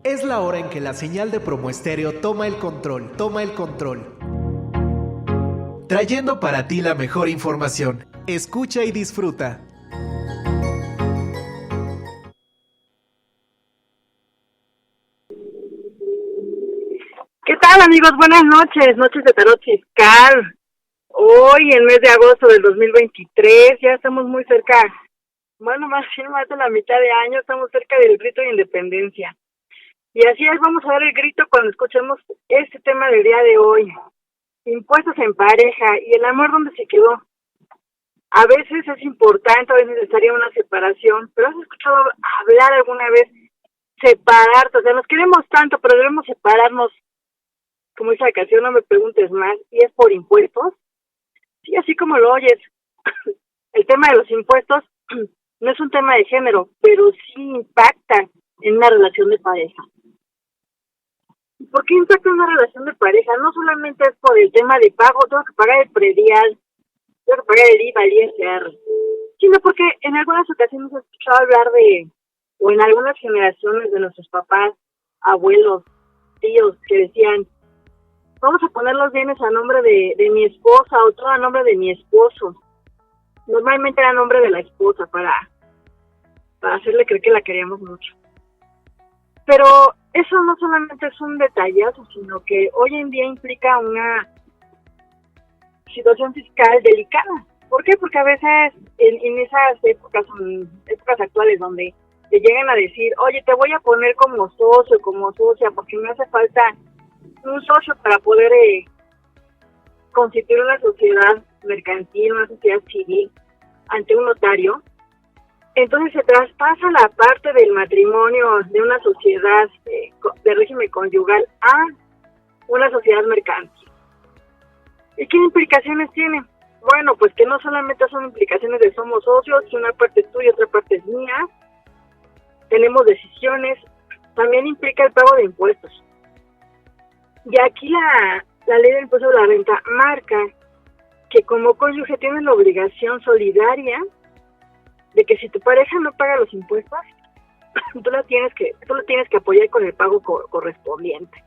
Es la hora en que la señal de Promo Estéreo toma el control. Trayendo para ti la mejor información. Escucha y disfruta. ¿Qué tal, amigos? Buenas noches, noches de tarot fiscal. Hoy, en mes de agosto del 2023, ya estamos muy cerca, bueno, más de la mitad de año, estamos cerca del grito de independencia. Y así es, vamos a dar el grito cuando escuchemos este tema del día de hoy. Impuestos en pareja y el amor donde se quedó. A veces es importante, a veces necesaria una separación, pero ¿has escuchado hablar alguna vez separarte? O sea, nos queremos tanto, pero debemos separarnos. Como dice la canción, no me preguntes más, y es por impuestos. Sí, así como lo oyes. El tema de los impuestos no es un tema de género, pero sí impacta en una relación de pareja. ¿Por qué impacta en una relación de pareja? No solamente es por el tema de pago, tengo que pagar el predial, tengo que pagar el IVA, el ISR, sino porque en algunas ocasiones he escuchado hablar de, o en algunas generaciones de nuestros papás, abuelos, tíos, que decían, vamos a poner los bienes a nombre de mi esposa o todo a nombre de mi esposo. Normalmente era a nombre de la esposa para hacerle creer que la queríamos mucho. Pero eso no solamente es un detallazo, sino que hoy en día implica una situación fiscal delicada. ¿Por qué? Porque a veces en esas épocas actuales donde te llegan a decir, oye, te voy a poner como socio, como socia, porque me hace falta un socio para poder constituir una sociedad mercantil, una sociedad civil ante un notario. Entonces se traspasa la parte del matrimonio de una sociedad de régimen conyugal a una sociedad mercantil. ¿Y qué implicaciones tiene? Bueno, pues que no solamente son implicaciones de somos socios, que una parte es tuya, otra parte es mía, tenemos decisiones, también implica el pago de impuestos. Y aquí la ley del impuesto de la renta marca que como cónyuge tienes la obligación solidaria de que si tu pareja no paga los impuestos, tú lo tienes que apoyar con el pago correspondiente.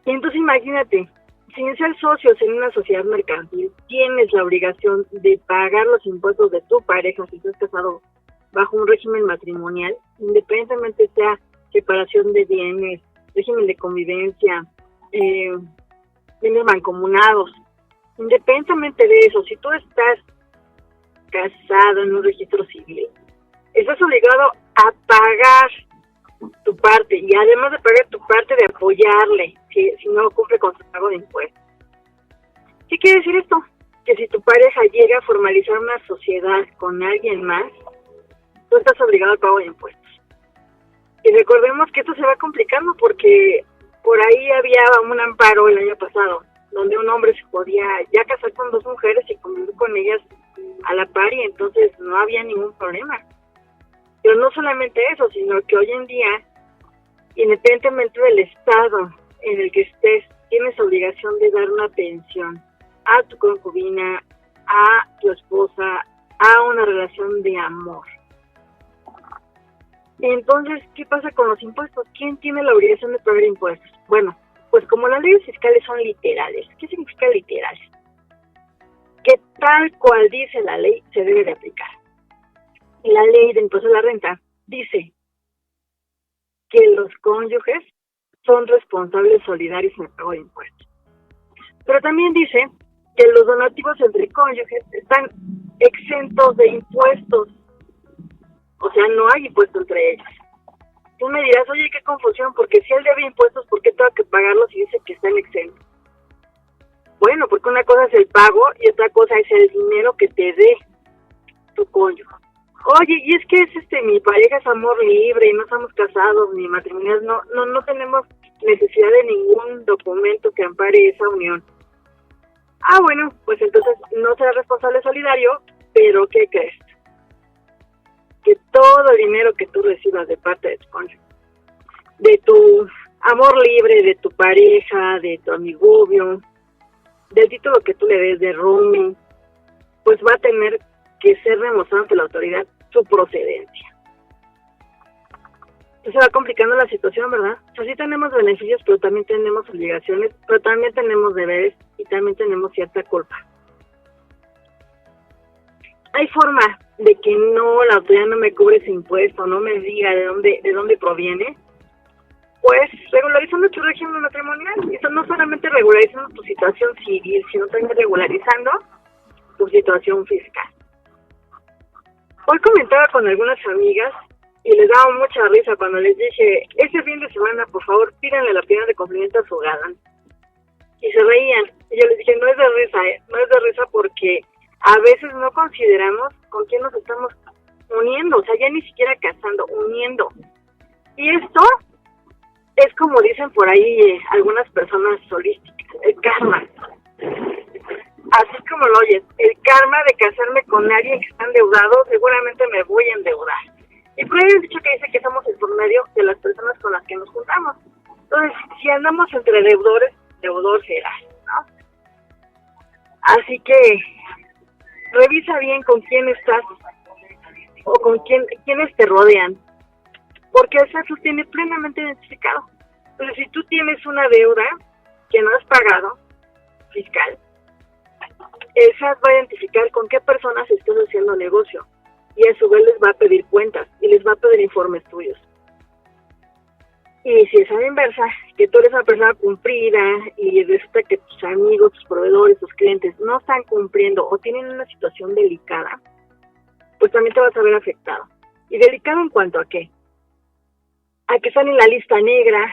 Y entonces imagínate, sin ser socios en una sociedad mercantil, tienes la obligación de pagar los impuestos de tu pareja si estás casado bajo un régimen matrimonial, independientemente sea separación de bienes, régimen de convivencia, bienes mancomunados. Independientemente de eso, si tú estás casado en un registro civil, estás obligado a pagar tu parte y además de pagar tu parte de apoyarle si no cumple con su pago de impuestos. ¿Qué quiere decir esto? Que si tu pareja llega a formalizar una sociedad con alguien más, tú estás obligado al pago de impuestos. Y recordemos que esto se va complicando porque por ahí había un amparo el año pasado donde un hombre se podía ya casar con dos mujeres y convivir con ellas a la par y entonces no había ningún problema. Pero no solamente eso, sino que hoy en día, independientemente del estado en el que estés, tienes obligación de dar una pensión a tu concubina, a tu esposa, a una relación de amor. Entonces, ¿qué pasa con los impuestos? ¿Quién tiene la obligación de pagar impuestos? Bueno, pues como las leyes fiscales son literales. ¿Qué significa literales? Que tal cual dice la ley se debe de aplicar. Y la ley de impuesto a la renta dice que los cónyuges son responsables solidarios en el pago de impuestos. Pero también dice que los donativos entre cónyuges están exentos de impuestos. O sea, no hay impuesto entre ellos. Tú me dirás, oye, qué confusión, porque si él debe impuestos, ¿por qué tengo que pagarlos y dice que están exentos? Bueno, porque una cosa es el pago y otra cosa es el dinero que te dé tu cónyuge. Oye, y es que es mi pareja es amor libre, y no estamos casados ni matrimoniales, no tenemos necesidad de ningún documento que ampare esa unión. Ah, bueno, pues entonces no será responsable solidario, pero ¿qué crees? Que todo el dinero que tú recibas de parte de tu cónyuge, de tu amor libre, de tu pareja, de tu amigobio, del título que tú le des de rooming, pues va a tener que ser demostrado ante la autoridad su procedencia. se va complicando la situación, ¿verdad? O sea, sí tenemos beneficios, pero también tenemos obligaciones, pero también tenemos deberes y también tenemos cierta culpa. Hay forma de que no, la autoridad no me cobre ese impuesto, no me diga de dónde proviene, pues regularizando tu régimen matrimonial. Eso no solamente regularizando tu situación civil, sino también regularizando tu situación fiscal. Hoy comentaba con algunas amigas y les daba mucha risa cuando les dije, este fin de semana, por favor, pídanle la pena de cumplimiento a su galán. Y se reían. Y yo les dije, no es de risa, no es de risa porque a veces no consideramos con quién nos estamos uniendo, o sea, ya ni siquiera casando, uniendo. Y esto es como dicen por ahí algunas personas holísticas, el karma. Así como lo oyes, el karma de casarme con alguien que está endeudado, seguramente me voy a endeudar. Y por ahí han dicho que dice que somos el promedio de las personas con las que nos juntamos. Entonces, si andamos entre deudores, deudor serás, ¿no? Así que revisa bien con quién estás o con quiénes te rodean, porque eso los tiene plenamente identificado. Pero si tú tienes una deuda que no has pagado, fiscal, esa va a identificar con qué personas estás haciendo negocio y a su vez les va a pedir cuentas y les va a pedir informes tuyos. Y si es a la inversa, que tú eres una persona cumplida y resulta que tus amigos, tus proveedores, tus clientes no están cumpliendo o tienen una situación delicada, pues también te vas a ver afectado. ¿Y delicado en cuanto a qué? A que están en la lista negra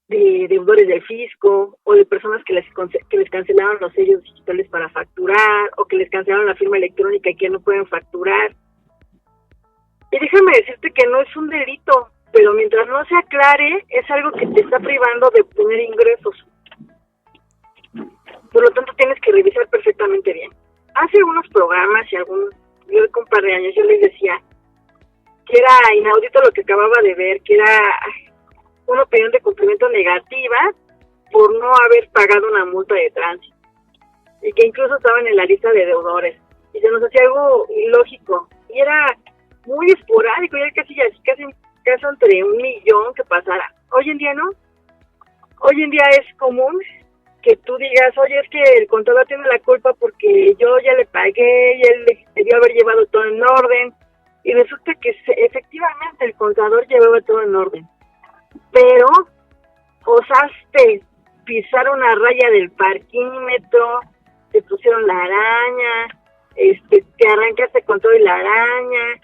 de deudores del fisco o de personas que les cancelaron los sellos digitales para facturar o que les cancelaron la firma electrónica y que no pueden facturar. Y déjame decirte que no es un delito, pero mientras no se aclare, es algo que te está privando de obtener ingresos. Por lo tanto, tienes que revisar perfectamente bien. Hace algunos programas yo con un par de años, yo les decía que era inaudito lo que acababa de ver, que era una opinión de cumplimiento negativa por no haber pagado una multa de tránsito. Y que incluso estaban en la lista de deudores. Y se nos hacía algo ilógico. Y era muy esporádico, ya casi caso entre 1 millón que pasara. Hoy en día no. Hoy en día es común que tú digas, oye, es que el contador tiene la culpa porque yo ya le pagué y él debió haber llevado todo en orden. Y resulta que efectivamente el contador llevaba todo en orden. Pero osaste pisar una raya del parquímetro, te pusieron la araña, te arrancaste con todo y la araña,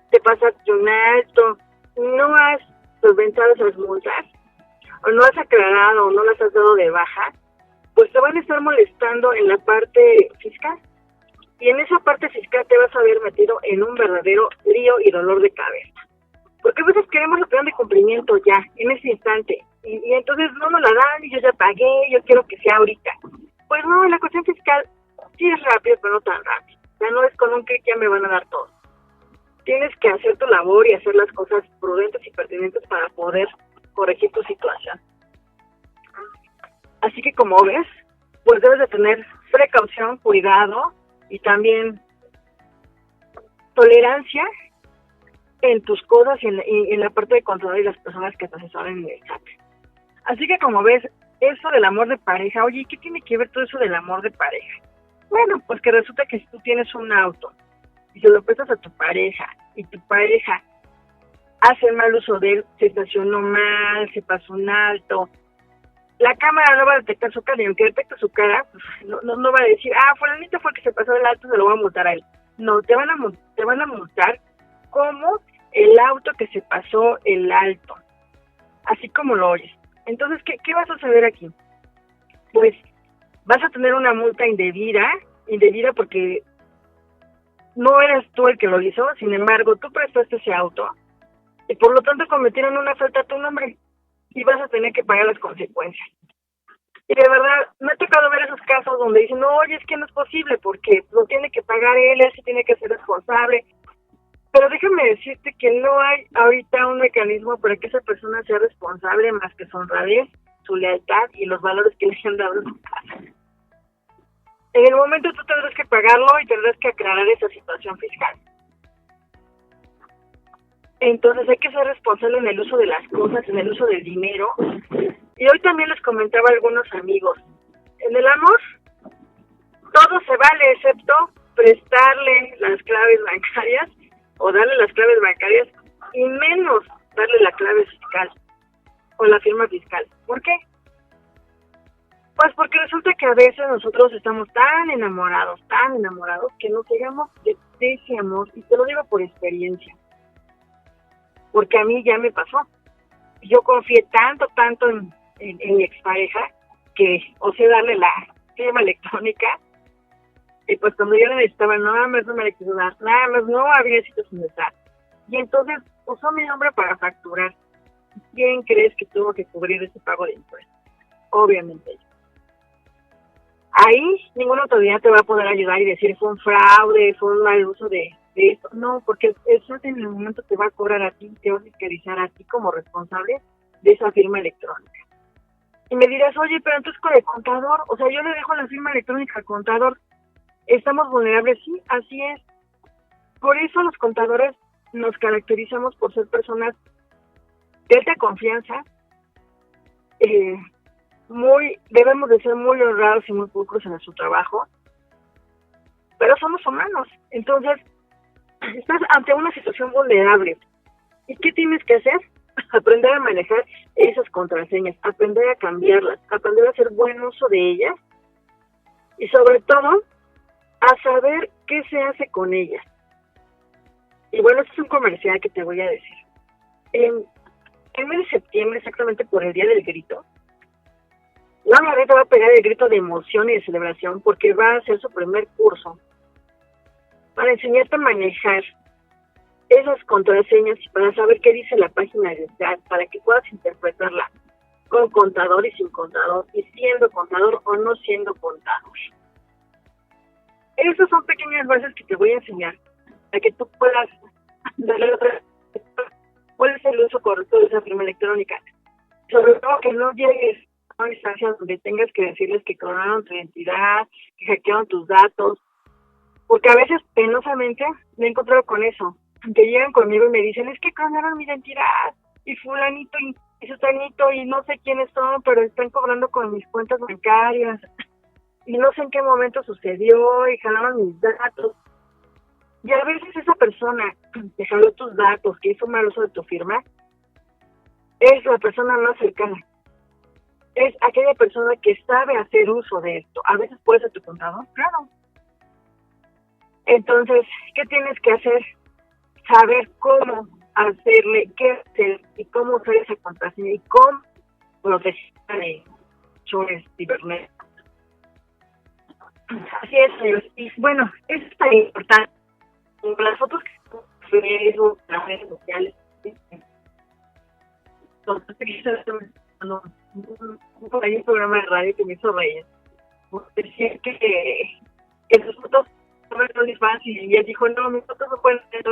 te pasaste un alto, no has solventado esas multas, o no has aclarado, o no las has dado de baja, pues te van a estar molestando en la parte fiscal. Y en esa parte fiscal te vas a ver metido en un verdadero lío y dolor de cabeza. Porque a veces queremos el plan de cumplimiento ya, en ese instante. Y entonces no nos la dan y yo ya pagué, yo quiero que sea ahorita. Pues no, en la cuestión fiscal sí es rápido, pero no tan rápido. O sea, no es con un clic ya me van a dar todo. Tienes que hacer tu labor y hacer las cosas prudentes y pertinentes para poder corregir tu situación. Así que como ves, pues debes de tener precaución, cuidado y también tolerancia en tus cosas y en la parte de control de las personas que te asesoran en el chat. Así que como ves, eso del amor de pareja, oye, ¿qué tiene que ver todo eso del amor de pareja? Bueno, pues que resulta que si tú tienes un auto y se lo prestas a tu pareja y tu pareja hace mal uso de él, se estacionó mal, se pasó un alto, la cámara no va a detectar su cara y aunque detecte su cara, pues no va a decir, fulanito fue el que se pasó el alto, se lo va a multar a él. No, te van a multar como el auto que se pasó el alto, así como lo oyes. Entonces, ¿qué va a suceder aquí? Pues vas a tener una multa indebida porque no eres tú el que lo hizo, sin embargo, tú prestaste ese auto y por lo tanto cometieron una falta a tu nombre y vas a tener que pagar las consecuencias. Y de verdad, me ha tocado ver esos casos donde dicen, no, oye, es que no es posible porque lo tiene que pagar él sí tiene que ser responsable. Pero déjame decirte que no hay ahorita un mecanismo para que esa persona sea responsable más que su honradez, su lealtad y los valores que le han dado en su casa. En el momento tú tendrás que pagarlo y tendrás que aclarar esa situación fiscal. Entonces hay que ser responsable en el uso de las cosas, en el uso del dinero. Y hoy también les comentaba a algunos amigos, en el amor todo se vale excepto prestarle las claves bancarias o darle las claves bancarias y menos darle la clave fiscal o la firma fiscal. ¿Por qué? Pues porque resulta que a veces nosotros estamos tan enamorados, que nos llegamos de ese amor, y te lo digo por experiencia, porque a mí ya me pasó. Yo confié tanto en mi expareja que osé darle la firma electrónica, y pues cuando yo la necesitaba, nada más no me la quiso dar, nada más no había sitio sin estar. Y entonces usó mi nombre para facturar. ¿Quién crees que tuvo que cubrir ese pago de impuestos? Obviamente yo. Ahí ninguna autoridad te va a poder ayudar y decir fue un fraude, fue un mal uso de esto. No, porque eso en el momento te va a cobrar a ti, te va a fiscalizar a ti como responsable de esa firma electrónica. Y me dirás, oye, pero entonces con el contador, o sea, yo le dejo la firma electrónica al contador, ¿estamos vulnerables? Sí, así es. Por eso los contadores nos caracterizamos por ser personas de alta confianza, debemos de ser muy honrados y muy pulcros en nuestro trabajo, pero somos humanos. Entonces, estás ante una situación vulnerable. ¿Y qué tienes que hacer? Aprender a manejar esas contraseñas, aprender a cambiarlas, aprender a hacer buen uso de ellas y sobre todo a saber qué se hace con ellas. Y bueno, este es un comercial que te voy a decir. En el mes de septiembre, exactamente por el Día del Grito, la Margarita va a pegar el grito de emoción y de celebración porque va a hacer su primer curso para enseñarte a manejar esas contraseñas y para saber qué dice la página de chat, para que puedas interpretarla con contador y sin contador, y siendo contador o no siendo contador. Esas son pequeñas bases que te voy a enseñar para que tú puedas darle otra. ¿Cuál es el uso correcto de esa firma electrónica? Sobre todo que no llegues a una instancia donde tengas que decirles que clonaron tu identidad, que hackearon tus datos, porque a veces penosamente me he encontrado con eso, que llegan conmigo y me dicen, es que clonaron mi identidad, y fulanito y sutanito y no sé quiénes son, pero están cobrando con mis cuentas bancarias, y no sé en qué momento sucedió, y jalaron mis datos. Y a veces esa persona que jaló tus datos, que hizo mal uso de tu firma, es la persona más cercana. Es aquella persona que sabe hacer uso de esto. A veces puede ser tu contador, claro. Entonces, ¿qué tienes que hacer? Saber cómo hacerle, qué hacer y cómo usar esa contraseña y cómo protegerla de chores cibernéticos. Así es, señores. Y bueno, eso es tan importante. Las fotos que Facebook, las redes sociales. Entonces, hay un programa de radio que me hizo reír. Decía que sus fotos no son muy fáciles y ella dijo, no, mis fotos no pueden ser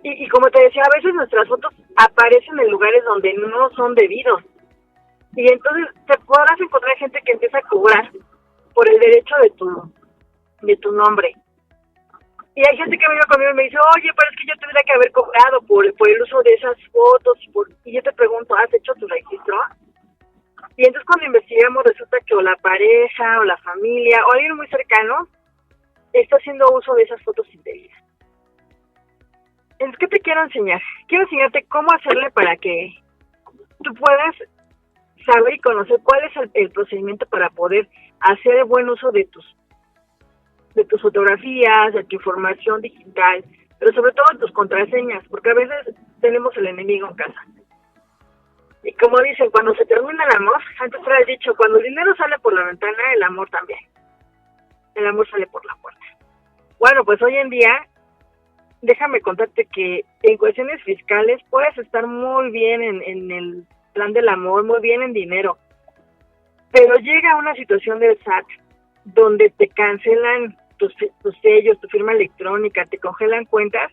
y como te decía, a veces nuestras fotos aparecen en lugares donde no son debidos. Y entonces te podrás encontrar gente que empieza a cobrar por el derecho de tu nombre. Y hay gente que viene conmigo y me dice, oye, pero es que yo tendría que haber cobrado por el uso de esas fotos. Y yo te pregunto, ¿has hecho tu registro? Y entonces cuando investigamos resulta que o la pareja, o la familia, o alguien muy cercano, está haciendo uso de esas fotos indebidas. Entonces, ¿qué te quiero enseñar? Quiero enseñarte cómo hacerle para que tú puedas saber y conocer cuál es el procedimiento para poder hacer buen uso de tus fotografías, de tu información digital, pero sobre todo de tus contraseñas, porque a veces tenemos el enemigo en casa. Y como dicen, cuando se termina el amor, antes era el dicho, cuando el dinero sale por la ventana, el amor también. El amor sale por la puerta. Bueno, pues hoy en día, déjame contarte que en cuestiones fiscales puedes estar muy bien en el plan del amor, muy bien en dinero, pero llega una situación del SAT donde te cancelan tus sellos, tu firma electrónica, te congelan cuentas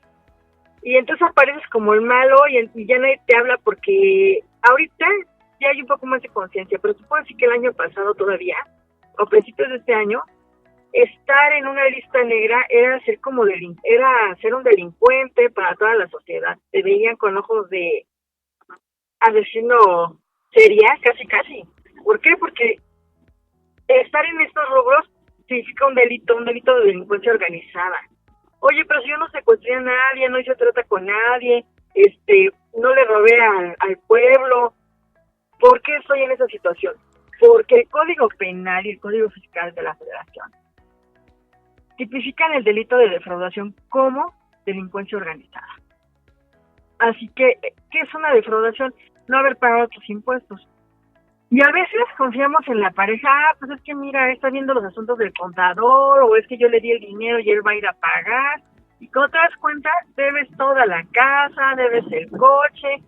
y entonces apareces como el malo y ya nadie te habla porque ahorita ya hay un poco más de conciencia, pero te puedo decir que el año pasado todavía o principios de este año, estar en una lista negra era ser era ser un delincuente para toda la sociedad. Te veían con ojos de asesino seria, casi casi. ¿Por qué? Porque estar en estos rubros significa un delito de delincuencia organizada. Oye, pero si yo no secuestré a nadie, no hice trata con nadie, no le robé al pueblo, ¿por qué estoy en esa situación? Porque el Código Penal y el Código Fiscal de la Federación tipifican el delito de defraudación como delincuencia organizada. Así que, ¿qué es una defraudación? No haber pagado tus impuestos. Y a veces confiamos en la pareja, pues es que mira, está viendo los asuntos del contador, o es que yo le di el dinero y él va a ir a pagar. Y cuando te das cuenta, debes toda la casa, debes el coche,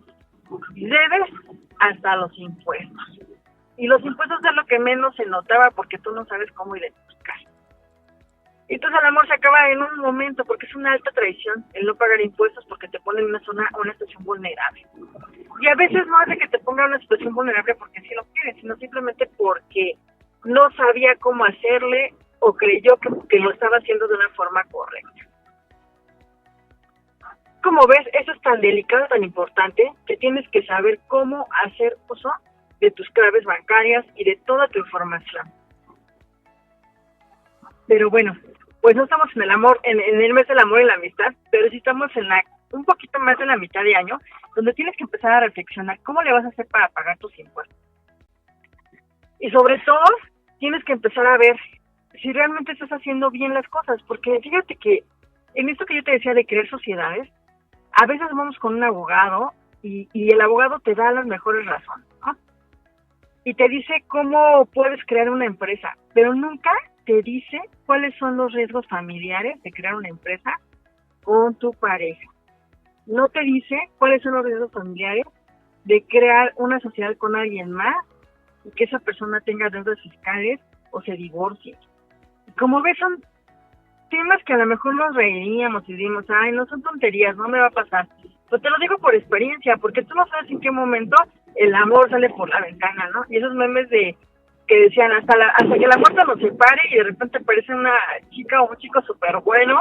y debes hasta los impuestos. Y los impuestos es lo que menos se notaba porque tú no sabes cómo identificar. Entonces el amor se acaba en un momento porque es una alta traición el no pagar impuestos porque te pone en una situación vulnerable. Y a veces no hace que te ponga en una situación vulnerable porque sí lo quiere, sino simplemente porque no sabía cómo hacerle o creyó que lo estaba haciendo de una forma correcta. Como ves, eso es tan delicado, tan importante, que tienes que saber cómo hacer uso de tus claves bancarias y de toda tu información. Pero bueno, pues no estamos en el amor, en el mes del amor y la amistad, pero sí estamos un poquito más de la mitad de año, donde tienes que empezar a reflexionar cómo le vas a hacer para pagar tus impuestos. Y sobre todo, tienes que empezar a ver si realmente estás haciendo bien las cosas, porque fíjate que en esto que yo te decía de crear sociedades, a veces vamos con un abogado y el abogado te da las mejores razones, ¿no? Y te dice cómo puedes crear una empresa, pero nunca te dice cuáles son los riesgos familiares de crear una empresa con tu pareja. No te dice cuáles son los riesgos familiares de crear una sociedad con alguien más y que esa persona tenga deudas fiscales o se divorcie. Y como ves, son temas que a lo mejor nos reiríamos y decimos, ay, no son tonterías, no me va a pasar. Pero te lo digo por experiencia, porque tú no sabes en qué momento el amor sale por la ventana, ¿no? Y esos memes que decían hasta que la muerte nos separe y de repente aparece una chica o un chico súper bueno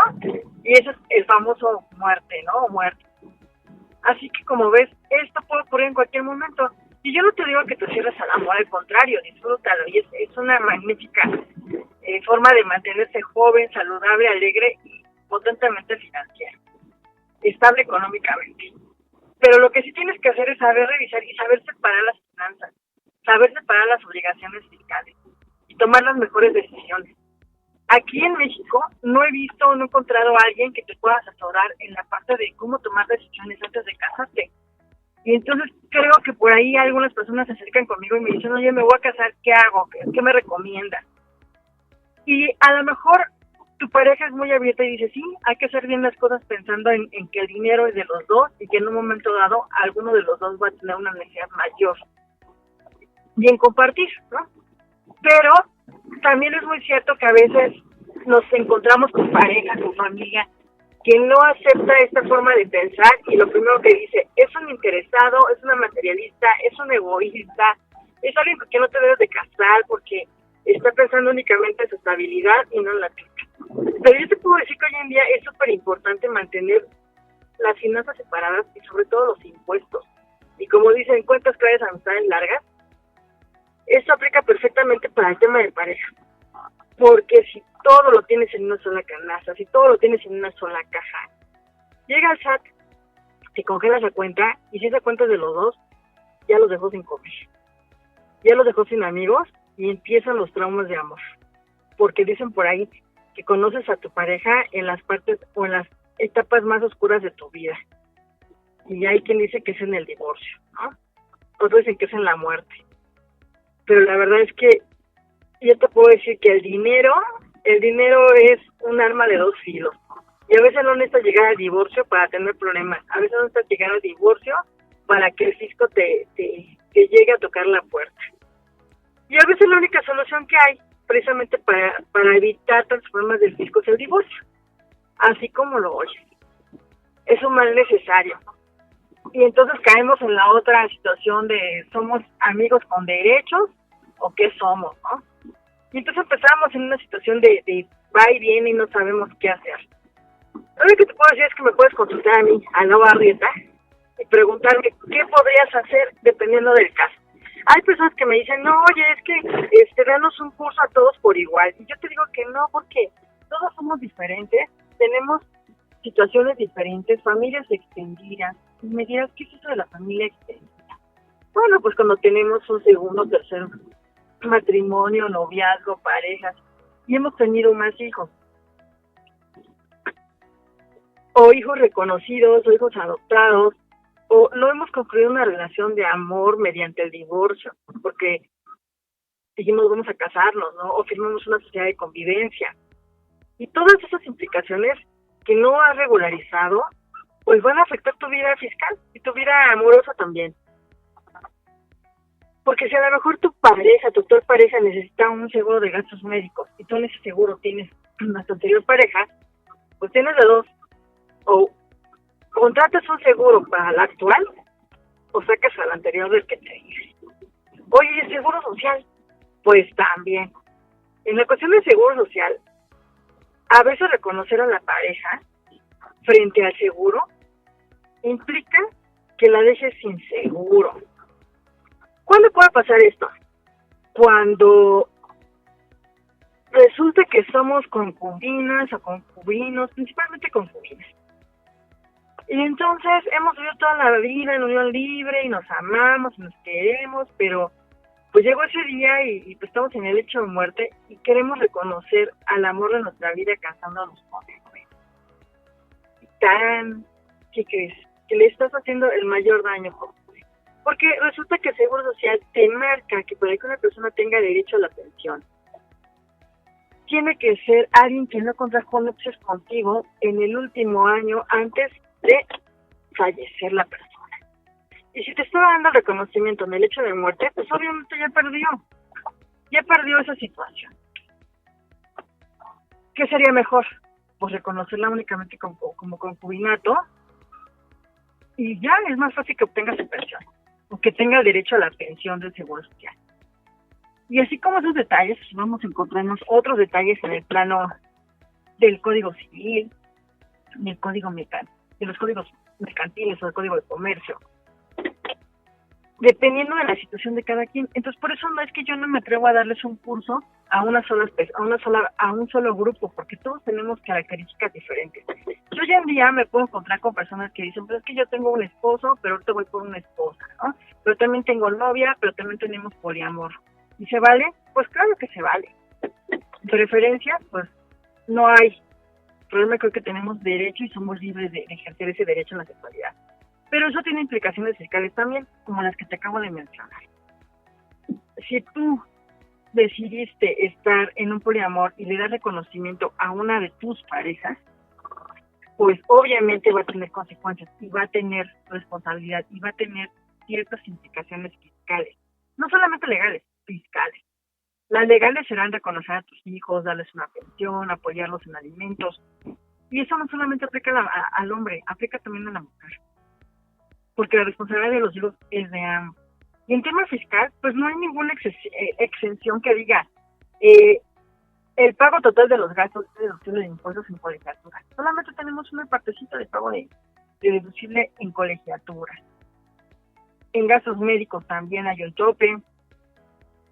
y ese es el famoso muerte, ¿no? O muerte. Así que como ves, esto puede ocurrir en cualquier momento. Y yo no te digo que te cierres al amor, al contrario, disfrútalo. Y es una magnífica forma de mantenerse joven, saludable, alegre y potentemente financiera, estable económicamente. Pero lo que sí tienes que hacer es saber revisar y saber separar las finanzas, saber separar las obligaciones fiscales y tomar las mejores decisiones. Aquí en México no he encontrado a alguien que te pueda asesorar en la parte de cómo tomar decisiones antes de casarte. Y entonces creo que por ahí algunas personas se acercan conmigo y me dicen, oye, me voy a casar, ¿qué hago? ¿Qué me recomiendas? Y a lo mejor tu pareja es muy abierta y dice, sí, hay que hacer bien las cosas pensando en que el dinero es de los dos y que en un momento dado alguno de los dos va a tener una necesidad mayor. Y en compartir, ¿no? Pero también es muy cierto que a veces nos encontramos con pareja, con familia, que no acepta esta forma de pensar y lo primero que dice, es un interesado, es una materialista, es un egoísta, es alguien que no te debes de casar porque está pensando únicamente en su estabilidad y no en la tuya. Pero yo te puedo decir que hoy en día es súper importante mantener las finanzas separadas y sobre todo los impuestos. Y como dicen, cuentas claras, amistades largas. Esto aplica perfectamente para el tema de pareja. Porque si todo lo tienes en una sola canasta, si todo lo tienes en una sola caja, llega el SAT, te congelas la cuenta y si esa cuenta es de los dos, ya los dejó sin comer. Ya los dejó sin amigos y empiezan los traumas de amor. Porque dicen por ahí que conoces a tu pareja en las partes o en las etapas más oscuras de tu vida. Y hay quien dice que es en el divorcio, ¿no? Otros dicen que es en la muerte. Pero la verdad es que yo te puedo decir que el dinero es un arma de dos filos. Y a veces no necesitas llegar al divorcio para tener problemas. A veces no necesitas llegar al divorcio para que el fisco te llegue a tocar la puerta. Y a veces la única solución que hay, precisamente para evitar tantos problemas del fisco, es el divorcio. Así como lo oyes. Es un mal necesario. Y entonces caemos en la otra situación de somos amigos con derechos o qué somos, ¿no? Y entonces empezamos en una situación de va y viene y no sabemos qué hacer. Lo único que te puedo decir es que me puedes consultar a mí, a Nova Arrieta, y preguntarme qué podrías hacer dependiendo del caso. Hay personas que me dicen, no, oye, es que danos un curso a todos por igual. Y yo te digo que no, porque todos somos diferentes, tenemos situaciones diferentes, familias extendidas. Y me dirás, ¿qué es eso de la familia extendida? Bueno, pues cuando tenemos un segundo, tercer matrimonio, noviazgo, parejas, y hemos tenido más hijos. O hijos reconocidos, o hijos adoptados, o no hemos construido una relación de amor mediante el divorcio, porque dijimos vamos a casarnos, ¿no? O firmamos una sociedad de convivencia. Y todas esas implicaciones que no has regularizado, pues van a afectar tu vida fiscal y tu vida amorosa también. Porque si a lo mejor tu pareja, tu actual pareja necesita un seguro de gastos médicos y tú en ese seguro tienes a tu anterior pareja, pues tienes de dos. O contratas un seguro para la actual o sacas al anterior del que te dije. Oye, ¿y el seguro social? Pues también. En la cuestión del seguro social, a veces reconocer a la pareja frente al seguro implica que la dejes sin seguro. ¿Cuándo puede pasar esto? Cuando resulta que somos concubinas o concubinos, principalmente concubinas. Y entonces hemos vivido toda la vida en unión libre y nos amamos y nos queremos, pero pues llegó ese día y pues estamos en el lecho de muerte y queremos reconocer al amor de nuestra vida casándonos con él. ¿Qué crees? Que le estás haciendo el mayor daño posible. Porque resulta que el Seguro Social te marca que para que una persona tenga derecho a la pensión, tiene que ser alguien que no contrajo nupcias contigo en el último año antes de fallecer la persona. Y si te está dando reconocimiento en el hecho de muerte, pues obviamente ya perdió esa situación. ¿Qué sería mejor? Pues reconocerla únicamente como concubinato y ya es más fácil que obtenga su pensión o que tenga derecho a la pensión del Seguro Social. Y así como esos detalles, vamos a encontrarnos otros detalles en el plano del Código Civil, del Código de los códigos mercantiles o del Código de Comercio, dependiendo de la situación de cada quien. Entonces, por eso no es que yo no me atrevo a darles un curso a un solo grupo, porque todos tenemos características diferentes. Yo hoy en día me puedo encontrar con personas que dicen, pero es que yo tengo un esposo, pero ahorita voy por una esposa, ¿no? Pero también tengo novia, pero también tenemos poliamor. ¿Y se vale? Pues claro que se vale. Preferencia, pues no hay. El problema creo que tenemos derecho y somos libres de ejercer ese derecho en la sexualidad. Pero eso tiene implicaciones fiscales también, como las que te acabo de mencionar. Si tú decidiste estar en un poliamor y le das reconocimiento a una de tus parejas, pues obviamente va a tener consecuencias y va a tener responsabilidad y va a tener ciertas implicaciones fiscales. No solamente legales, fiscales. Las legales serán reconocer a tus hijos, darles una pensión, apoyarlos en alimentos. Y eso no solamente aplica al hombre, aplica también a la mujer. Porque la responsabilidad de los hijos es de ambos. Y en tema fiscal, pues no hay ninguna exención que diga el pago total de los gastos de deducible de impuestos en colegiatura. Solamente tenemos una partecita de pago de deducible en colegiatura. En gastos médicos también hay un tope.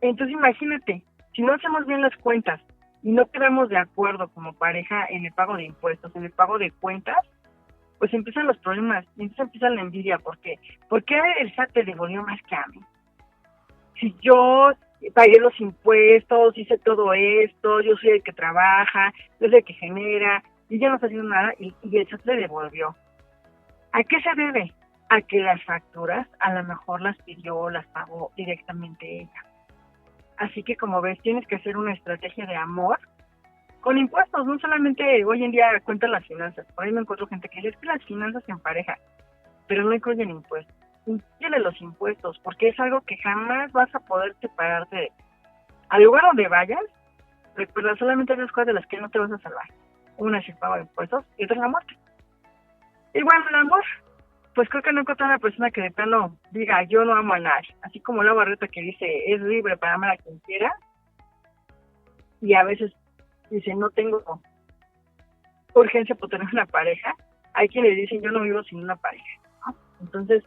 Entonces imagínate, si no hacemos bien las cuentas y no quedamos de acuerdo como pareja en el pago de impuestos, en el pago de cuentas, pues empiezan los problemas, y entonces empieza la envidia. ¿Por qué? ¿Por qué el SAT te devolvió más que a mí? Si yo pagué los impuestos, hice todo esto, yo soy el que trabaja, yo soy el que genera, y ya no está haciendo nada, y el SAT le devolvió. ¿A qué se debe? A que las facturas a lo mejor las pidió, las pagó directamente ella. Así que como ves, tienes que hacer una estrategia de amor con impuestos, no solamente hoy en día cuentan las finanzas. Por ahí me encuentro gente que dice, es que las finanzas en pareja, pero no incluyen impuestos. Incluye los impuestos, porque es algo que jamás vas a poder separarte de. Al lugar donde vayas, recuerda, solamente hay dos cosas de las que no te vas a salvar. Una es el pago de impuestos y otra es la muerte. Igual el amor, pues creo que no encontré una persona que de plano diga, yo no amo a nadie. Así como la Barreta que dice, es libre para amar a quien quiera. y a veces dicen, no tengo urgencia por tener una pareja. Hay quienes dicen, yo no vivo sin una pareja, ¿no? Entonces,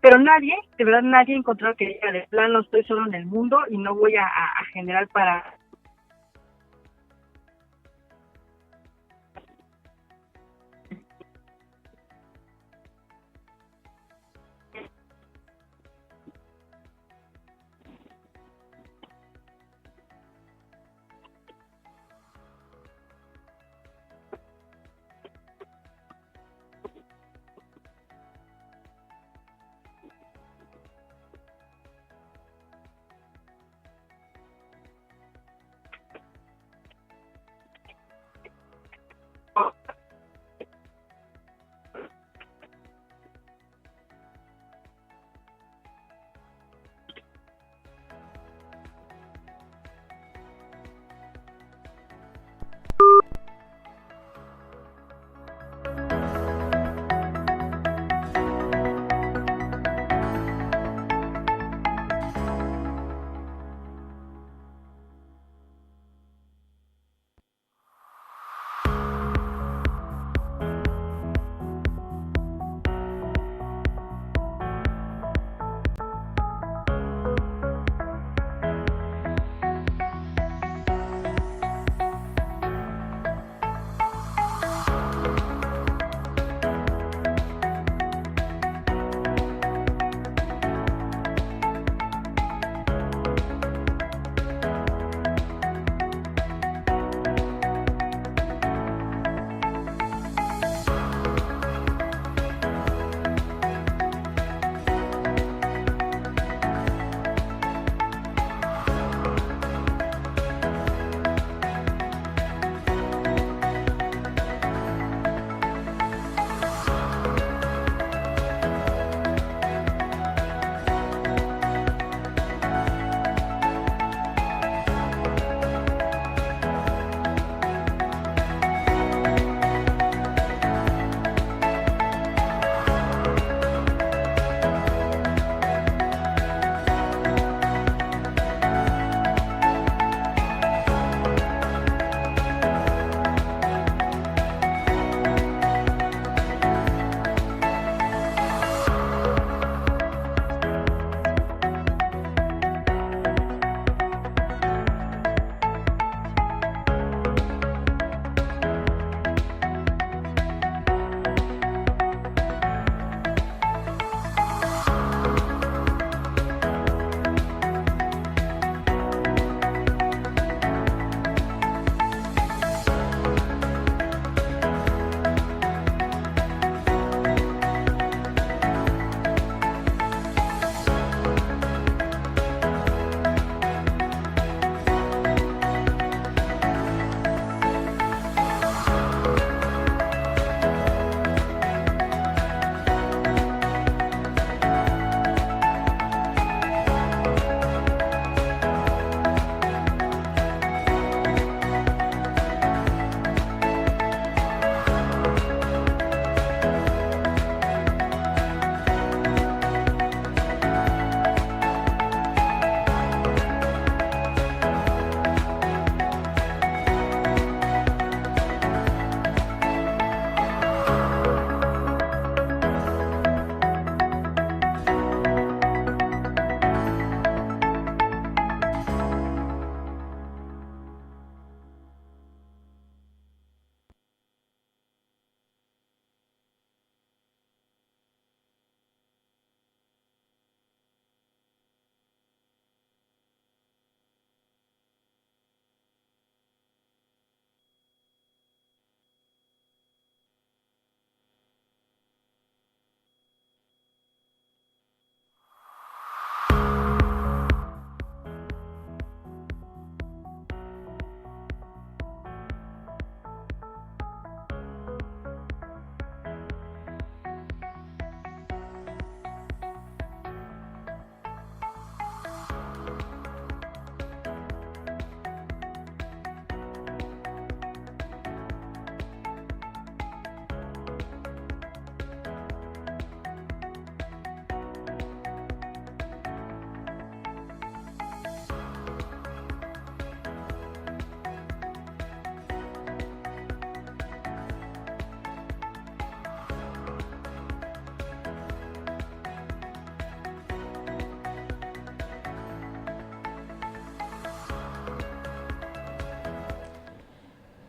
pero nadie, de verdad nadie ha encontrado que diga, de plano estoy solo en el mundo y no voy a generar para...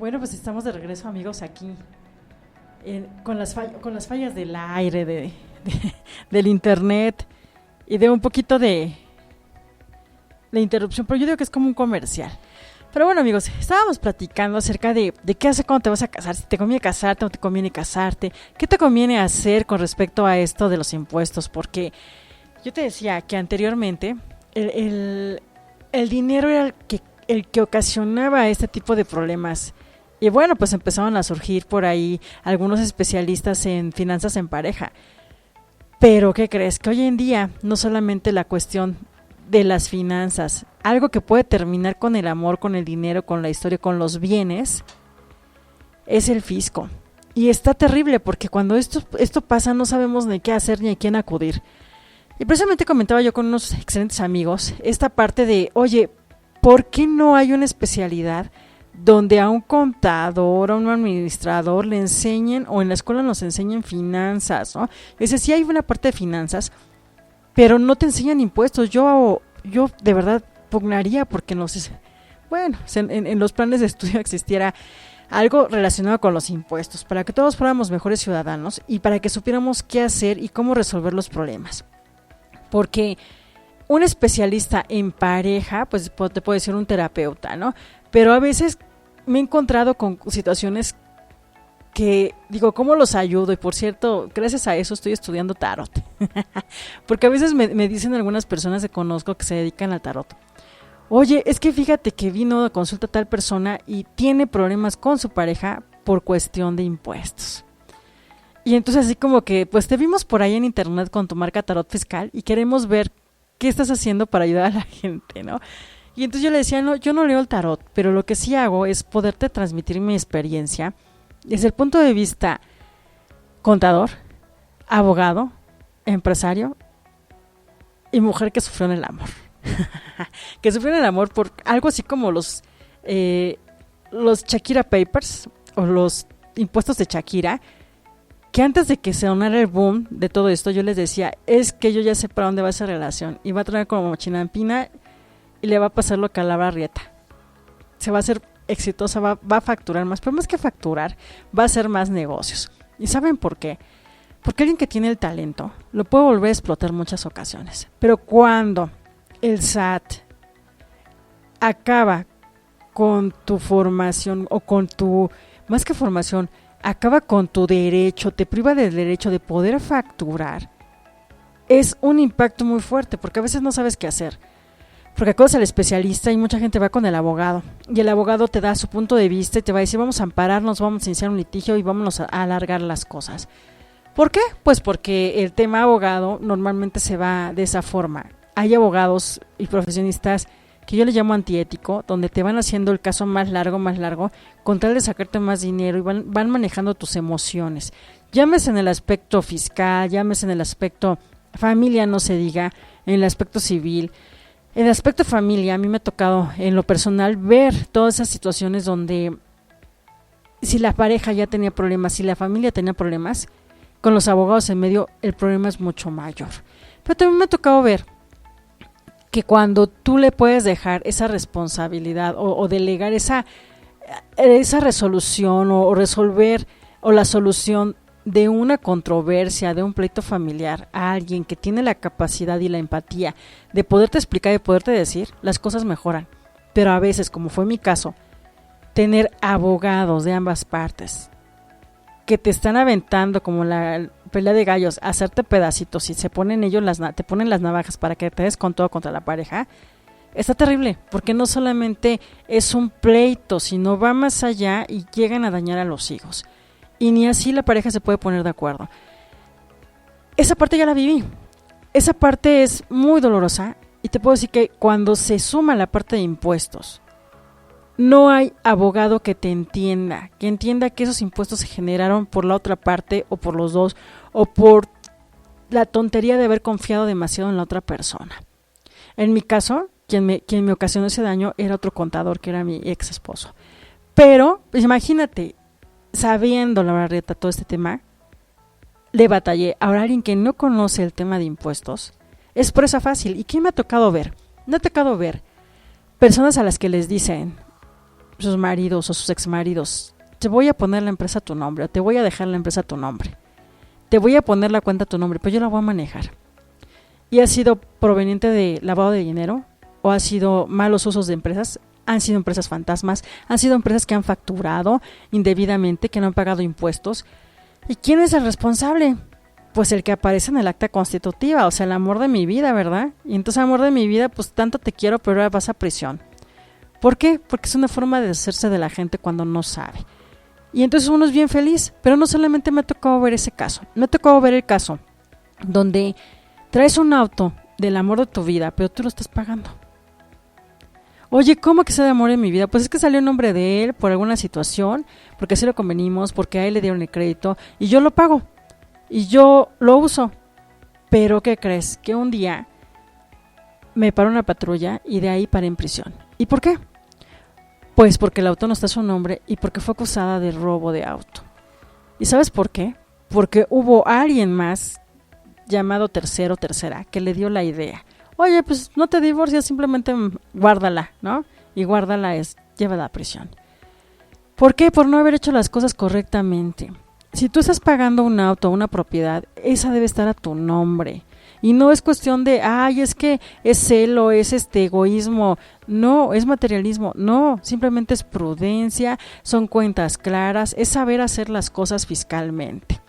Bueno, pues estamos de regreso, amigos, aquí con las fallas del aire, del internet y de un poquito de interrupción, pero yo digo que es como un comercial. Pero bueno, amigos, estábamos platicando acerca de qué hacer cuando te vas a casar, si te conviene casarte o no te conviene casarte, qué te conviene hacer con respecto a esto de los impuestos, porque yo te decía que anteriormente el dinero era el que ocasionaba este tipo de problemas. Y bueno, pues empezaron a surgir por ahí algunos especialistas en finanzas en pareja. Pero ¿qué crees? Que hoy en día no solamente la cuestión de las finanzas, algo que puede terminar con el amor, con el dinero, con la historia, con los bienes, es el fisco. Y está terrible porque cuando esto pasa no sabemos ni qué hacer ni a quién acudir. Y precisamente comentaba yo con unos excelentes amigos esta parte de, oye, ¿por qué no hay una especialidad donde a un contador, a un administrador le enseñen, o en la escuela nos enseñen finanzas, ¿no? Es decir, sí hay una parte de finanzas, pero no te enseñan impuestos. Yo de verdad pugnaría porque en los planes de estudio existiera algo relacionado con los impuestos, para que todos fuéramos mejores ciudadanos y para que supiéramos qué hacer y cómo resolver los problemas. Porque un especialista en pareja, pues te puede decir un terapeuta, ¿no? Pero a veces me he encontrado con situaciones que digo, ¿cómo los ayudo? Y por cierto, gracias a eso estoy estudiando tarot. Porque a veces me dicen algunas personas que conozco que se dedican al tarot. Oye, es que fíjate que vino a consulta tal persona y tiene problemas con su pareja por cuestión de impuestos. Y entonces así como que, pues te vimos por ahí en internet con tu marca Tarot Fiscal y queremos ver qué estás haciendo para ayudar a la gente, ¿no? Y entonces yo le decía, no, yo no leo el tarot, pero lo que sí hago es poderte transmitir mi experiencia desde el punto de vista contador, abogado, empresario y mujer que sufrió en el amor. Que sufrió en el amor por algo así como los Shakira Papers o los impuestos de Shakira, que antes de que se donara el boom de todo esto, yo les decía, es que yo ya sé para dónde va esa relación y va a traer como chinampina y le va a pasar lo que a la Barrieta. Se va a hacer exitosa, va a facturar más, pero más que facturar, va a hacer más negocios. ¿Y saben por qué? Porque alguien que tiene el talento lo puede volver a explotar en muchas ocasiones. Pero cuando el SAT acaba con tu formación o con tu, más que formación, acaba con tu derecho, te priva del derecho de poder facturar, es un impacto muy fuerte porque a veces no sabes qué hacer. Porque acudes al especialista y mucha gente va con el abogado y el abogado te da su punto de vista y te va a decir vamos a ampararnos, vamos a iniciar un litigio y vámonos a alargar las cosas. ¿Por qué? Pues porque el tema abogado normalmente se va de esa forma. Hay abogados y profesionistas que yo le llamo antiético, donde te van haciendo el caso más largo, con tal de sacarte más dinero y van manejando tus emociones. Llámese en el aspecto fiscal, llámese en el aspecto familia, no se diga, en el aspecto civil. En el aspecto familia, a mí me ha tocado en lo personal ver todas esas situaciones donde si la pareja ya tenía problemas, si la familia tenía problemas, con los abogados en medio el problema es mucho mayor. Pero también me ha tocado ver que cuando tú le puedes dejar esa responsabilidad o delegar esa resolución o resolver o la solución de una controversia, de un pleito familiar a alguien que tiene la capacidad y la empatía de poderte explicar y poderte decir, las cosas mejoran. Pero a veces, como fue mi caso, tener abogados de ambas partes que te están aventando como la pelea de gallos, hacerte pedacitos y se ponen ellos te ponen las navajas para que te des con todo contra la pareja, está terrible, porque no solamente es un pleito, sino va más allá y llegan a dañar a los hijos. Y ni así la pareja se puede poner de acuerdo. Esa parte ya la viví. Esa parte es muy dolorosa y te puedo decir que cuando se suma la parte de impuestos, no hay abogado que te entienda, que esos impuestos se generaron por la otra parte o por los dos o por la tontería de haber confiado demasiado en la otra persona. En mi caso, quien me ocasionó ese daño era otro contador que era mi ex esposo. Pero, pues imagínate, sabiendo la Barrieta todo este tema, le batallé. Ahora alguien que no conoce el tema de impuestos, es presa fácil. ¿Y qué me ha tocado ver? Me ha tocado ver personas a las que les dicen, sus maridos o sus exmaridos, te voy a poner la empresa a tu nombre, o te voy a dejar la empresa a tu nombre, te voy a poner la cuenta a tu nombre, pero yo la voy a manejar. Y ha sido proveniente de lavado de dinero, o ha sido malos usos de empresas, han sido empresas fantasmas, han sido empresas que han facturado indebidamente, que no han pagado impuestos. ¿Y quién es el responsable? Pues el que aparece en el acta constitutiva, o sea, el amor de mi vida, ¿verdad? Y entonces, amor de mi vida, pues tanto te quiero, pero ahora vas a prisión. ¿Por qué? Porque es una forma de deshacerse de la gente cuando no sabe. Y entonces uno es bien feliz, pero no solamente me ha tocado ver ese caso, me ha tocado ver el caso donde traes un auto del amor de tu vida, pero tú lo estás pagando. Oye, ¿cómo que sea de amor en mi vida? Pues es que salió el nombre de él por alguna situación, porque así lo convenimos, porque a él le dieron el crédito, y yo lo pago, y yo lo uso. Pero ¿qué crees? Que un día me paró una patrulla y de ahí paré en prisión. ¿Y por qué? Pues porque el auto no está a su nombre y porque fue acusada de robo de auto. ¿Y sabes por qué? Porque hubo alguien más llamado tercero, tercera, que le dio la idea. Oye, pues no te divorcias, simplemente guárdala, ¿no? Y guárdala es, llévala a prisión. ¿Por qué? Por no haber hecho las cosas correctamente. Si tú estás pagando un auto o una propiedad, esa debe estar a tu nombre. Y no es cuestión de, ay, es que es celo, es egoísmo. No, es materialismo. No, simplemente es prudencia, son cuentas claras, es saber hacer las cosas fiscalmente.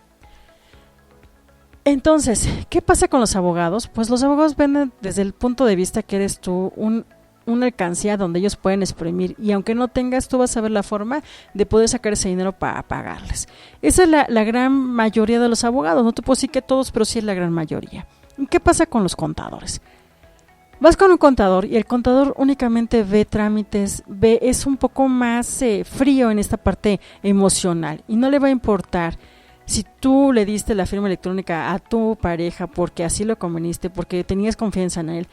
Entonces, ¿qué pasa con los abogados? Pues los abogados ven desde el punto de vista que eres tú una alcancía donde ellos pueden exprimir, y aunque no tengas, tú vas a ver la forma de poder sacar ese dinero para pagarles. Esa es la gran mayoría de los abogados. No te puedo decir que todos, pero sí es la gran mayoría. ¿Qué pasa con los contadores? Vas con un contador y el contador únicamente ve trámites, es un poco más frío en esta parte emocional, y no le va a importar si tú le diste la firma electrónica a tu pareja porque así lo conveniste, porque tenías confianza en él.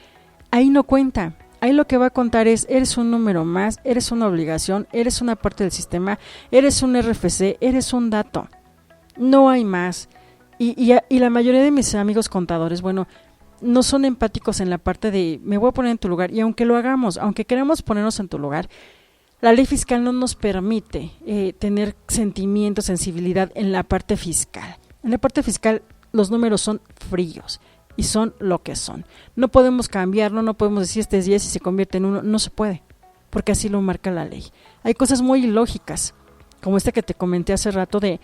Ahí no cuenta. Ahí lo que va a contar es, eres un número más, eres una obligación, eres una parte del sistema, eres un RFC, eres un dato. No hay más. Y la mayoría de mis amigos contadores, bueno, no son empáticos en la parte de, me voy a poner en tu lugar. Y aunque lo hagamos, aunque queramos ponernos en tu lugar, la ley fiscal no nos permite tener sentimiento, sensibilidad en la parte fiscal. En la parte fiscal los números son fríos y son lo que son. No podemos cambiarlo, no podemos decir este es 10 y se convierte en 1, no se puede, porque así lo marca la ley. Hay cosas muy ilógicas, como esta que te comenté hace rato de,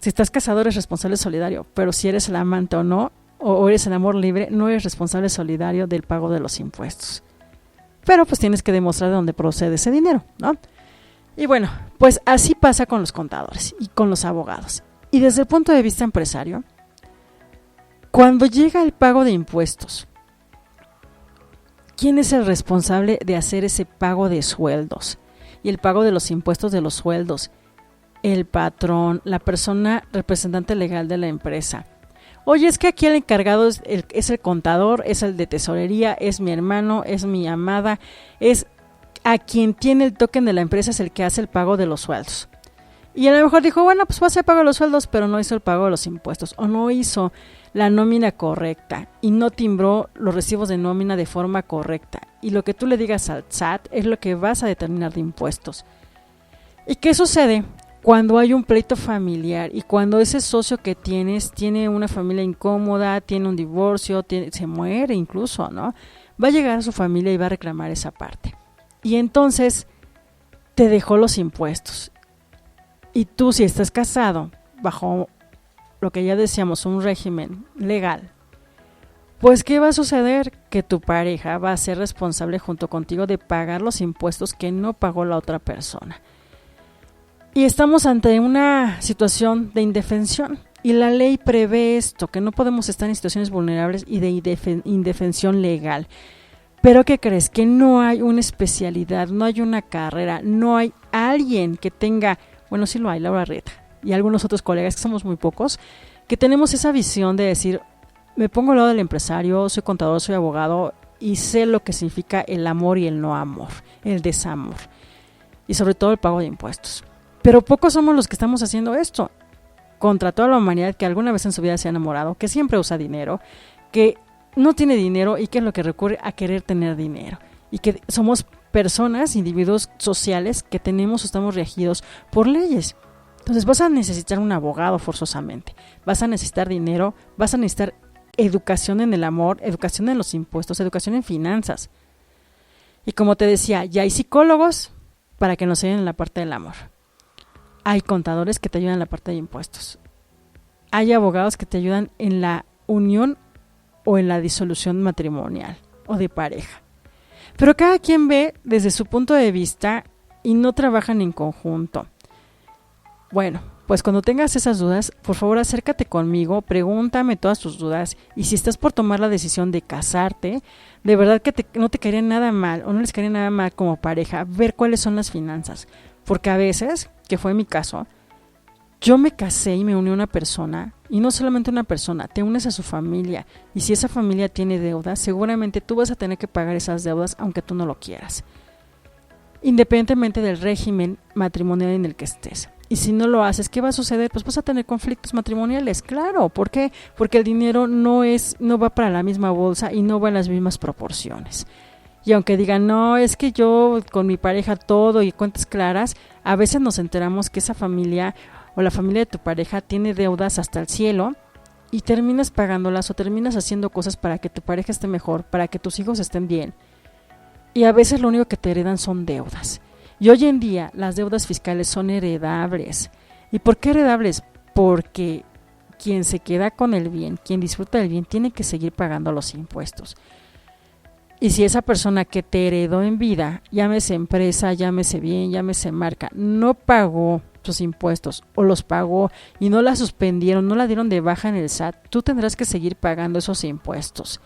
si estás casado eres responsable solidario, pero si eres el amante o no, o eres el amor libre, no eres responsable solidario del pago de los impuestos. Pero pues tienes que demostrar de dónde procede ese dinero, ¿no? Y bueno, pues así pasa con los contadores y con los abogados. Y desde el punto de vista empresario, cuando llega el pago de impuestos, ¿quién es el responsable de hacer ese pago de sueldos y el pago de los impuestos de los sueldos? El patrón, la persona representante legal de la empresa. Oye, es que aquí el encargado es el contador, es el de tesorería, es mi hermano, es mi amada, es a quien tiene el token de la empresa, es el que hace el pago de los sueldos. Y a lo mejor dijo, bueno, pues va a hacer pago de los sueldos, pero no hizo el pago de los impuestos, o no hizo la nómina correcta, y no timbró los recibos de nómina de forma correcta. Y lo que tú le digas al SAT es lo que vas a determinar de impuestos. ¿Y qué sucede? Cuando hay un pleito familiar y cuando ese socio que tienes tiene una familia incómoda, tiene un divorcio, se muere incluso, ¿no? Va a llegar a su familia y va a reclamar esa parte. Y entonces te dejó los impuestos. Y tú, si estás casado bajo lo que ya decíamos, un régimen legal, pues ¿qué va a suceder? Que tu pareja va a ser responsable junto contigo de pagar los impuestos que no pagó la otra persona. Y estamos ante una situación de indefensión, y la ley prevé esto, que no podemos estar en situaciones vulnerables y de indefensión legal. Pero ¿qué crees? Que no hay una especialidad, no hay una carrera, no hay alguien que tenga, bueno, sí lo hay, Laura Rieta y algunos otros colegas, que somos muy pocos, que tenemos esa visión de decir, me pongo al lado del empresario, soy contador, soy abogado y sé lo que significa el amor y el no amor, el desamor, y sobre todo el pago de impuestos. Pero pocos somos los que estamos haciendo esto contra toda la humanidad que alguna vez en su vida se ha enamorado, que siempre usa dinero, que no tiene dinero y que es lo que recurre a querer tener dinero. y que somos personas, individuos sociales que tenemos o estamos regidos por leyes. Entonces vas a necesitar un abogado forzosamente, vas a necesitar dinero, vas a necesitar educación en el amor, educación en los impuestos, educación en finanzas. Y como te decía, ya hay psicólogos para que nos ayuden en la parte del amor. Hay contadores que te ayudan en la parte de impuestos. Hay abogados que te ayudan en la unión o en la disolución matrimonial o de pareja. Pero cada quien ve desde su punto de vista y no trabajan en conjunto. Bueno, pues cuando tengas esas dudas, por favor acércate conmigo, pregúntame todas tus dudas, y si estás por tomar la decisión de casarte, de verdad que no te caería nada mal o no les caería nada mal como pareja ver cuáles son las finanzas, porque a veces, que fue mi caso, yo me casé y me uní a una persona, y no solamente una persona, te unes a su familia, y si esa familia tiene deudas, seguramente tú vas a tener que pagar esas deudas aunque tú no lo quieras, independientemente del régimen matrimonial en el que estés. Y si no lo haces, ¿qué va a suceder? Pues vas a tener conflictos matrimoniales, claro. ¿Por qué? Porque el dinero no va para la misma bolsa y no va en las mismas proporciones. Y aunque digan, no, es que yo con mi pareja todo y cuentas claras, a veces nos enteramos que esa familia o la familia de tu pareja tiene deudas hasta el cielo y terminas pagándolas o terminas haciendo cosas para que tu pareja esté mejor, para que tus hijos estén bien. Y a veces lo único que te heredan son deudas. Y hoy en día las deudas fiscales son heredables. ¿Y por qué heredables? Porque quien se queda con el bien, quien disfruta del bien, tiene que seguir pagando los impuestos. Y si esa persona que te heredó en vida, llámese empresa, llámese bien, llámese marca, no pagó sus impuestos o los pagó y no la suspendieron, no la dieron de baja en el SAT, tú tendrás que seguir pagando esos impuestos.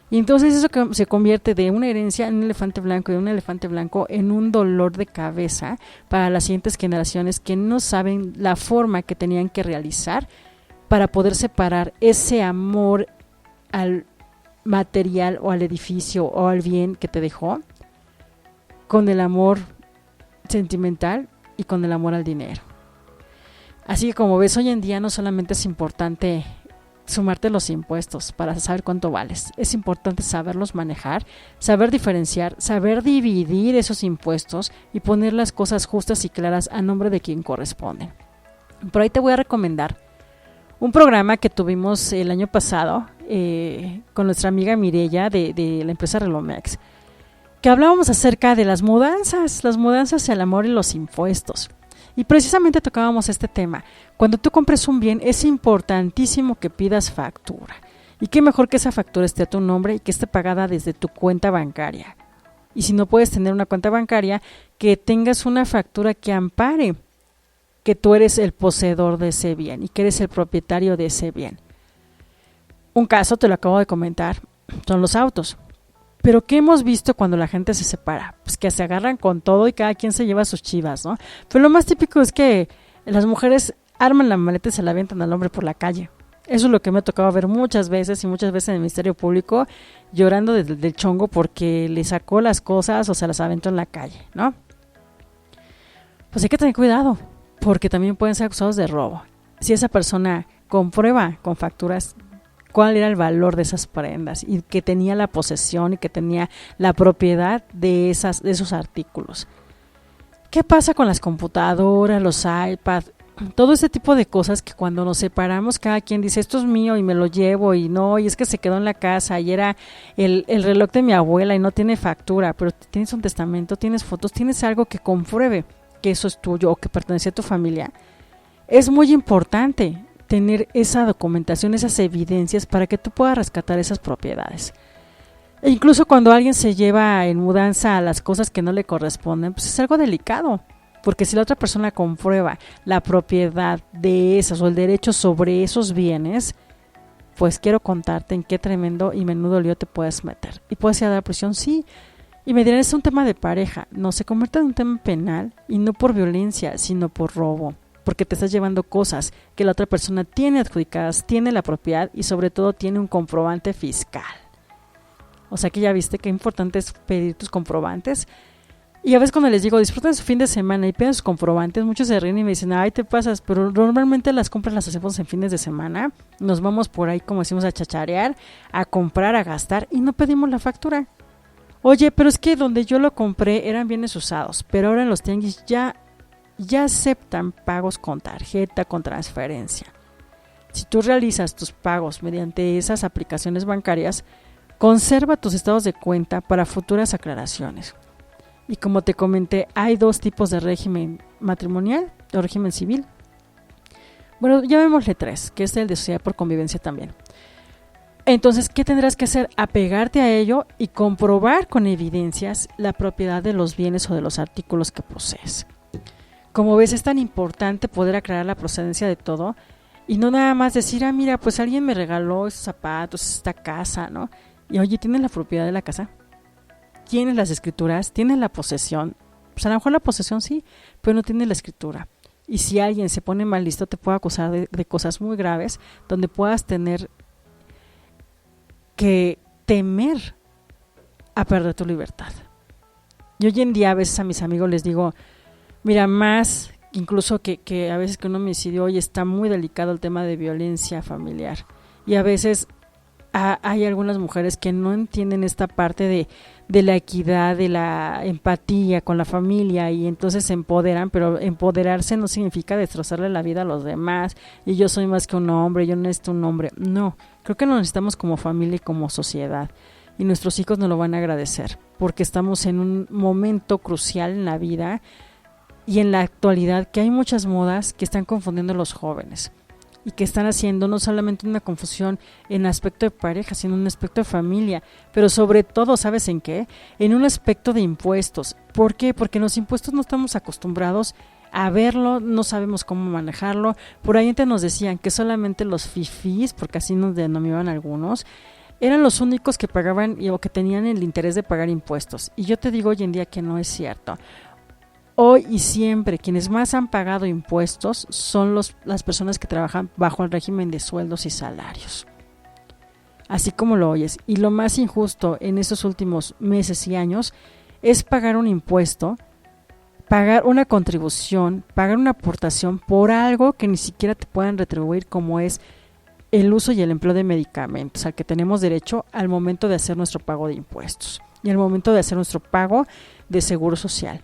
Y entonces eso se convierte de una herencia en un elefante blanco y de un elefante blanco en un dolor de cabeza para las siguientes generaciones que no saben la forma que tenían que realizar para poder separar ese amor al material o al edificio o al bien que te dejó con el amor sentimental y con el amor al dinero. Así que como ves, hoy en día no solamente es importante sumarte los impuestos para saber cuánto vales, es importante saberlos manejar, saber diferenciar, saber dividir esos impuestos y poner las cosas justas y claras a nombre de quien corresponden. Por ahí te voy a recomendar un programa que tuvimos el año pasado con nuestra amiga Mireya de la empresa Relomex, que hablábamos acerca de las mudanzas el amor y los impuestos. Y precisamente tocábamos este tema. Cuando tú compres un bien, es importantísimo que pidas factura. Y qué mejor que esa factura esté a tu nombre y que esté pagada desde tu cuenta bancaria. Y si no puedes tener una cuenta bancaria, que tengas una factura que ampare que tú eres el poseedor de ese bien y que eres el propietario de ese bien. Un caso, te lo acabo de comentar, son los autos. Pero ¿qué hemos visto cuando la gente se separa? Pues que se agarran con todo y cada quien se lleva sus chivas, ¿no? Pero lo más típico es que las mujeres arman la maleta y se la avientan al hombre por la calle. Eso es lo que me ha tocado ver muchas veces y muchas veces en el Ministerio Público, llorando del chongo porque le sacó las cosas o se las aventó en la calle, ¿no? Pues hay que tener cuidado, porque también pueden ser acusados de robo. Si esa persona comprueba con facturas cuál era el valor de esas prendas y que tenía la posesión y que tenía la propiedad de esos artículos. ¿Qué pasa con las computadoras, los iPads? Todo ese tipo de cosas que cuando nos separamos cada quien dice esto es mío y me lo llevo y no, y es que se quedó en la casa y era el reloj de mi abuela y no tiene factura, pero tienes un testamento, tienes fotos, tienes algo que compruebe que eso es tuyo o que pertenece a tu familia. Es muy importante tener esa documentación, esas evidencias para que tú puedas rescatar esas propiedades. E incluso cuando alguien se lleva en mudanza a las cosas que no le corresponden, pues es algo delicado, porque si la otra persona comprueba la propiedad de esas o el derecho sobre esos bienes, pues quiero contarte en qué tremendo y menudo lío te puedes meter. ¿Y puedes ir a la prisión? Sí. Y me dirán, es un tema de pareja. No, se convierte en un tema penal y no por violencia, sino por robo. Porque te estás llevando cosas que la otra persona tiene adjudicadas, tiene la propiedad y sobre todo tiene un comprobante fiscal. O sea que ya viste qué importante es pedir tus comprobantes. Y a veces cuando les digo, disfruten su fin de semana y piden sus comprobantes, muchos se ríen y me dicen, ay, te pasas, pero normalmente las compras las hacemos en fines de semana. Nos vamos por ahí, como decimos, a chacharear, a comprar, a gastar y no pedimos la factura. Oye, pero es que donde yo lo compré eran bienes usados, pero ahora en los tianguis ya aceptan pagos con tarjeta, con transferencia. Si tú realizas tus pagos mediante esas aplicaciones bancarias, conserva tus estados de cuenta para futuras aclaraciones. Y como te comenté, hay 2 tipos de régimen matrimonial o régimen civil. Bueno, llamémosle 3, que es el de sociedad por convivencia también. Entonces, ¿qué tendrás que hacer? Apegarte a ello y comprobar con evidencias la propiedad de los bienes o de los artículos que posees. Como ves, es tan importante poder aclarar la procedencia de todo y no nada más decir, mira, pues alguien me regaló esos zapatos, esta casa, ¿no? Y oye, ¿tienes la propiedad de la casa? ¿Tienes las escrituras? ¿Tienes la posesión? Pues a lo mejor la posesión sí, pero no tienes la escritura. Y si alguien se pone mal listo, te puede acusar de cosas muy graves, donde puedas tener que temer a perder tu libertad. Y hoy en día a veces a mis amigos les digo, mira, más incluso que a veces que un homicidio hoy está muy delicado el tema de violencia familiar. Y a veces hay algunas mujeres que no entienden esta parte de la equidad, de la empatía con la familia y entonces se empoderan, pero empoderarse no significa destrozarle la vida a los demás y yo soy más que un hombre, yo necesito un hombre. No, creo que nos necesitamos como familia y como sociedad y nuestros hijos nos lo van a agradecer porque estamos en un momento crucial en la vida y en la actualidad que hay muchas modas que están confundiendo a los jóvenes y que están haciendo no solamente una confusión en aspecto de pareja, sino en aspecto de familia, pero sobre todo, ¿sabes en qué? En un aspecto de impuestos. ¿Por qué? Porque en los impuestos no estamos acostumbrados a verlo, no sabemos cómo manejarlo. Por ahí antes nos decían que solamente los fifís, porque así nos denominaban algunos, eran los únicos que pagaban o que tenían el interés de pagar impuestos. Y yo te digo hoy en día que no es cierto. Hoy y siempre, quienes más han pagado impuestos son las personas que trabajan bajo el régimen de sueldos y salarios. Así como lo oyes. Y lo más injusto en estos últimos meses y años es pagar un impuesto, pagar una contribución, pagar una aportación por algo que ni siquiera te puedan retribuir, como es el uso y el empleo de medicamentos, al que tenemos derecho al momento de hacer nuestro pago de impuestos y al momento de hacer nuestro pago de seguro social.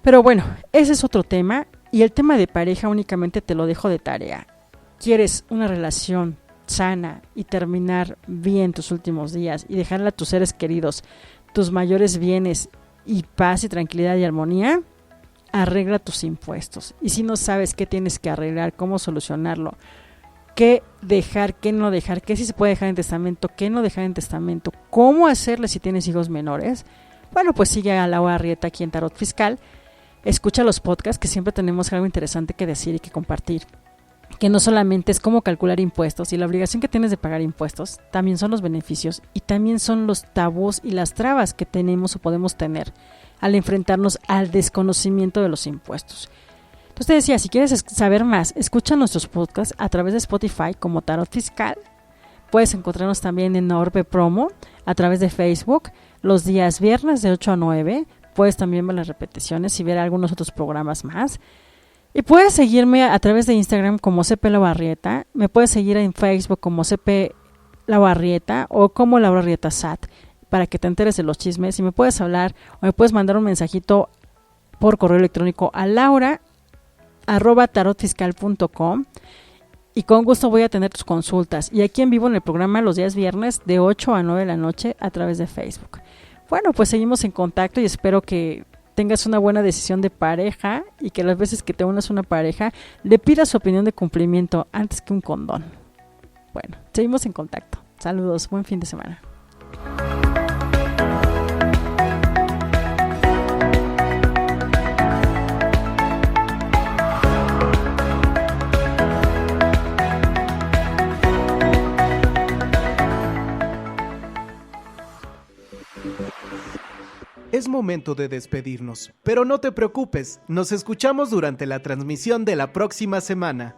Pero bueno, ese es otro tema y el tema de pareja únicamente te lo dejo de tarea. ¿Quieres una relación sana y terminar bien tus últimos días y dejarle a tus seres queridos tus mayores bienes y paz y tranquilidad y armonía? Arregla tus impuestos. Y si no sabes qué tienes que arreglar, cómo solucionarlo, qué dejar, qué no dejar, qué sí se puede dejar en testamento, qué no dejar en testamento, cómo hacerle si tienes hijos menores, bueno, pues sigue a Laura Arrieta aquí en Tarot Fiscal. Escucha los podcasts que siempre tenemos algo interesante que decir y que compartir. Que no solamente es cómo calcular impuestos y la obligación que tienes de pagar impuestos, también son los beneficios y también son los tabús y las trabas que tenemos o podemos tener al enfrentarnos al desconocimiento de los impuestos. Entonces te decía, si quieres saber más, escucha nuestros podcasts a través de Spotify como Tarot Fiscal. Puedes encontrarnos también en Orbe Promo a través de Facebook los días viernes de 8 a 9. Puedes también ver las repeticiones y ver algunos otros programas más. Y puedes seguirme a través de Instagram como CP Laura Arrieta. Me puedes seguir en Facebook como CP Laura Arrieta o como Laura Arrieta SAT para que te enteres de los chismes. Y me puedes hablar o me puedes mandar un mensajito por correo electrónico a laura@tarotfiscal.com y con gusto voy a tener tus consultas. Y aquí en vivo en el programa los días viernes de 8 a 9 de la noche a través de Facebook. Bueno, pues seguimos en contacto y espero que tengas una buena decisión de pareja y que las veces que te unas a una pareja le pidas su opinión de cumplimiento antes que un condón. Bueno, seguimos en contacto. Saludos, buen fin de semana. Es momento de despedirnos, pero no te preocupes, nos escuchamos durante la transmisión de la próxima semana.